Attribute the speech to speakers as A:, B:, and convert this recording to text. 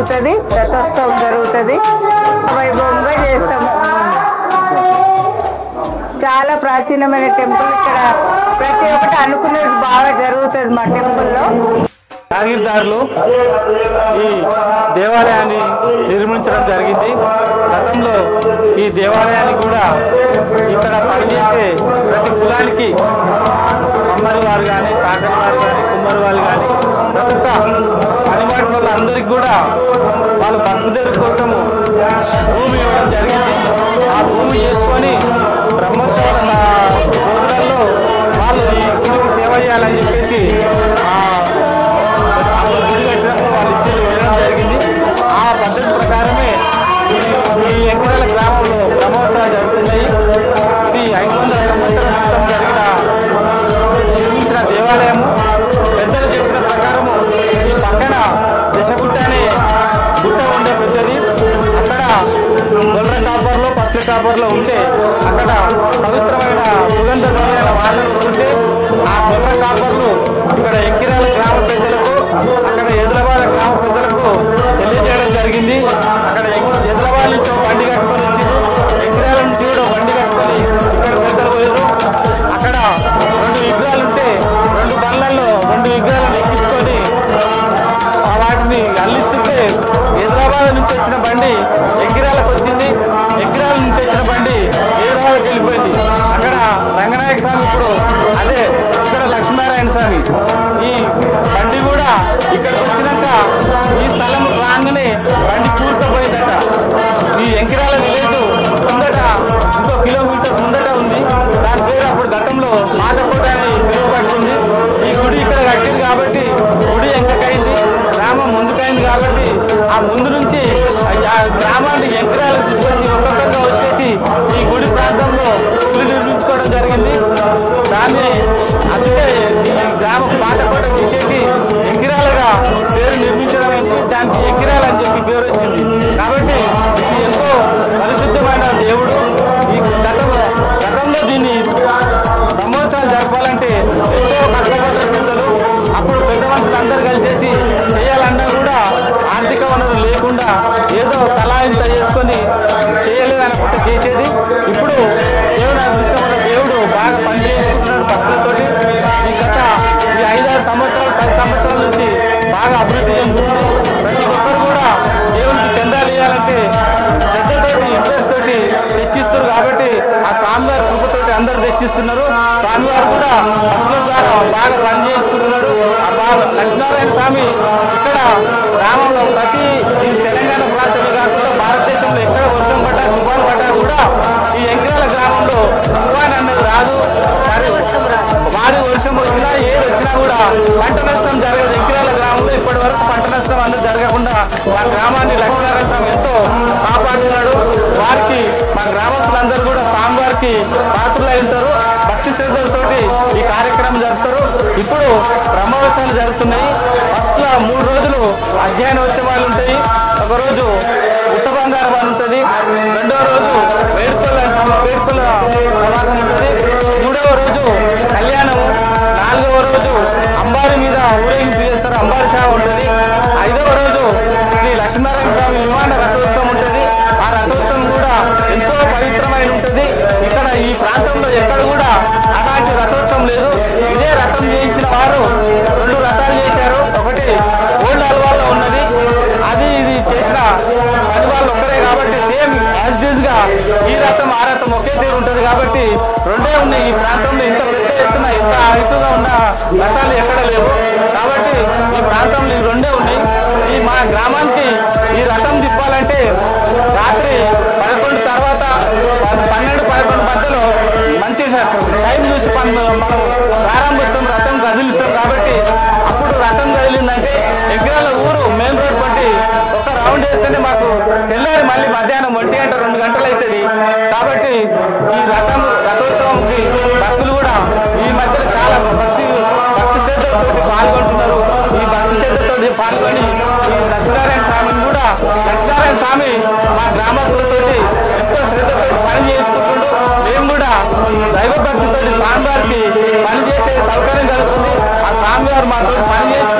A: జరుగుతుంది, రథోత్సవం జరుగుతుంది, వైభవంగా చేస్తాము. చాలా ప్రాచీనమైన టెంపుల్. ఇక్కడ ప్రతి ఒక్కటి అనుకునేది బాగా జరుగుతుంది మా టెంపుల్లో.
B: జాగీర్దారులు ఈ దేవాలయాన్ని నిర్మించడం జరిగింది. గతంలో ఈ దేవాలయాన్ని కూడా ఇక్కడ పనిచేసే ప్రతి కులానికి కమ్మరి వారు కానీ, సాగరి వారు కానీ, కుమ్మరి వారు కానీ, ప్రతి ఒక్క పనివాటి వల్ల అందరికీ కూడా వాళ్ళు బతుకుదేరు కోసము భూమి ఇవ్వడం జరిగింది. ఆ భూమి చేసుకొని బ్రహ్మోత్సవాల రోజులలో వాళ్ళు ఈ గుడికి సేవ చేయాలని చెప్పేసి గుడి కట్టినప్పుడు వాళ్ళు ఇచ్చి వెళ్ళడం జరిగింది. ఆ పద్ధతి ప్రకారమే ఈ ఎంకరాల గ్రామంలో బ్రహ్మోత్సవాలు జరుగుతున్నాయి. ఇది 500 సంవత్సరాల క్రితం నిర్మించిన దేవాలయము. పెద్దలు చెప్పిన ప్రకారము ఈ పక్కన దశగుట్ట అనే గుట్ట ఉండే పెద్దది. అక్కడ గొర్రె కాపర్లో పసుల కాపర్లో ఉంటే అక్కడ పవిత్రమైన సుగంధమైన వాసన ఉంటే ఆ గొర్రె కాపర్లు ఇక్కడ ఎంకిరాల గ్రామ పెద్దలకు, అక్కడ ఎదులబాల గ్రామ పెద్దలకు తెలియజేయడం జరిగింది. అక్కడ ఎదులబాల నుంచి బండి కట్టుకొని వచ్చింది, ఎంకిరాల నుంచి కూడా బండి కట్టుకొని ఇక్కడ పెద్దలు పోయారు. అక్కడ 2 విగ్రహాలు ఉంటే 2 బండ్లలో 2 విగ్రహాలను ఎక్కించుకొని వాటిని అల్లిస్తుంటే హైదరాబాద్ నుంచి వచ్చిన బండి ఎంకిరాలకు వచ్చింది, ఎంకిరాల నుంచి వచ్చిన బండి హైదరాబాద్కి వెళ్ళిపోయింది. అక్కడ రంగనాయక స్వామి ఇప్పుడు అదే ఇక్కడ లక్ష్మీనారాయణ స్వామి. ఈ బండి కూడా ఇక్కడికి వచ్చినాక ఈ స్థలం రాగానే బండి పూర్తపోయిందట. ఈ ఎంకిరాల విలేజ్ ముందట ఇంకో కిలోమీటర్ ముందట ఉంది. దాని పేరు అప్పుడు గతంలో మాటకోట అని పిలువబడుతుంది. ఈ గుడి ఇక్కడ కట్టింది కాబట్టి గుడి ఎంకకైంది, గ్రామం ముందుకైంది కాబట్టి ఆ ముందు నుంచి ఆ గ్రామాన్ని ఎంకిరాలకు తీసుకొచ్చి ఒక్కొక్కగా వచ్చేసి ఈ గుడి ప్రాంతంలో గుడి నిర్మించుకోవడం జరిగింది. దాన్ని అందుకే ఈ గ్రామం మాటకోట తీసేసి ఎంకిరాలుగా పేరు నిర్మించడం ఏంటి, దానికి ఎంకిరాలు అని చెప్పి పేరు వచ్చింది. కాబట్టి ఇది ఎంతో పరిశుద్ధమైన దేవుడు. ఈ గతంలో దీన్ని బ్రహ్మోత్సవాలు జరపాలంటే ఎంతో కష్టపడ్డ పెద్దలు. అప్పుడు పెద్ద మనుషులు అందరూ కలిసేసి చేయాలన్నా కూడా ఆర్థిక వనరులు లేకుండా ఏదో తలా ఇంత చేసుకొని చేయలేదనుకుంటే చేసేది. ఇప్పుడు దేవుడు అదృష్టమైన దేవుడు బాగా పనిచేస్తున్నాడు భక్తులతోటి. ఈ గత ఈ 5-6 సంవత్సరాలు 10 సంవత్సరాల నుంచి బాగా అభివృద్ధి చెందుతుంది. ప్రతి ఒక్కరు కూడా దేవునికి చందాలు ఇవ్వాలంటే శ్రద్ధతోటి ఇంట్రెస్ట్ తోటి తెచ్చిస్తారు కాబట్టి ఆ స్వామివారి కృపతోటి అందరూ తెచ్చిస్తున్నారు. స్వామివారు కూడా భక్తుల ద్వారా బాగా పనిచేసుకుంటున్నాడు. లక్ష్మీనారాయణ స్వామి ఇక్కడ గ్రామంలో ప్రతి ఈ తెలంగాణ ప్రాంతంలో కాకుండా భారతదేశంలో ఎక్కడ వర్షం పడ్డా తుఫాను పడ్డా కూడా ఈ ఎంకిరాల గ్రామంలో తుఫాను అనేది రాదు. భారీ వర్షం వచ్చినా ఏది వచ్చినా కూడా పంట నష్టం జరగదు. ఎంకిరాల గ్రామంలో ఇప్పటి వరకు పంట నష్టం అనేది జరగకుండా మా గ్రామాన్ని లక్ష్మీనారాయణ స్వామి ఎంతో కాపాడుతున్నాడు. వారికి మా గ్రామస్తులందరూ కూడా స్వామివారికి పాత్రలు అవుతారు. భక్తి శ్రద్ధలతోటి ఈ కార్యక్రమం జరుపుతారు. ఇప్పుడు బ్రహ్మోత్సవాలు జరుగుతున్నాయి. ఫస్ట్ 3 రోజులు అధ్యయనోత్సవాలు ఉంటాయి. ఒకరోజు ఉత్త బంగారు అని ఉంటుంది, 2వ రోజు వేడుకల ప్రవాసం ఉంటుంది, 3వ రోజు కళ్యాణము, 4వ రోజు అంబారి మీద ఊరేగింపు చేస్తారు, అంబారి సేవ ఉంటుంది, 5వ రోజు శ్రీ లక్ష్మీనారాయణ స్వామి విమాన రథోత్సవం ఉంటుంది. ఆ రథోత్సవం కూడా ఎంతో పవిత్రమైన ఉంటుంది. ఇక్కడ ఈ ప్రాంతంలో ఎక్కడ కూడా అలాంటి రథోత్సవం లేదు. ఇదే రథం చేయించిన వారు 2 రథాలు చేశారు. ఒకటి ఓల్డ్ అల్వాల్లో ఉన్నది, అది ఇది చేసిన పని వాళ్ళు ఒక్కరే కాబట్టి సేమ్ యాజ్ యూజ్ గా ఈ రథం ఆ రథం ఒకే తీరు ఉంటుంది కాబట్టి 2 ఉన్నాయి. ఈ ప్రాంతంలో ఇంత పెద్ద ఎత్తున ఇంత హైటుగా ఉన్న రథాలు ఎక్కడ లేవు కాబట్టి ఈ ప్రాంతంలో ఈ 2 ఉన్నాయి. ఈ మా గ్రామానికి ఈ రథం తిప్పాలంటే రాత్రి 11 తర్వాత 12-11 మధ్యలో మంచి టైం చూసి మనం ప్రారంభిస్తాం, రథం కదిలిస్తాం కాబట్టి అప్పుడు రథం కదిలిందంటే ఎగ్రాల ఊరు మెయిన్ రోడ్ బట్టి ఒక రౌండ్ వేస్తేనే మాకు తెల్లారి మళ్ళీ మధ్యాహ్నం 1 గంట 2 గంటలు అవుతుంది. కాబట్టి ఈ రథోత్సవంకి భక్తులు కూడా ఈ మధ్యలో చాలా భక్తి శ్రద్ధలతో పాల్గొంటున్నారు. ఈ భక్తి శ్రద్ధతో పాల్గొని ఈ లక్ష్మీనారాయణ స్వామిని కూడా లక్ష్మీనారాయణ స్వామి మా గ్రామస్తులతో ఎంతో శ్రద్ధతో పని చేసుకుంటుంటూ మేము కూడా దైవభక్తితో స్వామివారికి పని చేసే సౌకర్యం కలుగుతుంది. ఆ స్వామివారు మాతో పని చేసి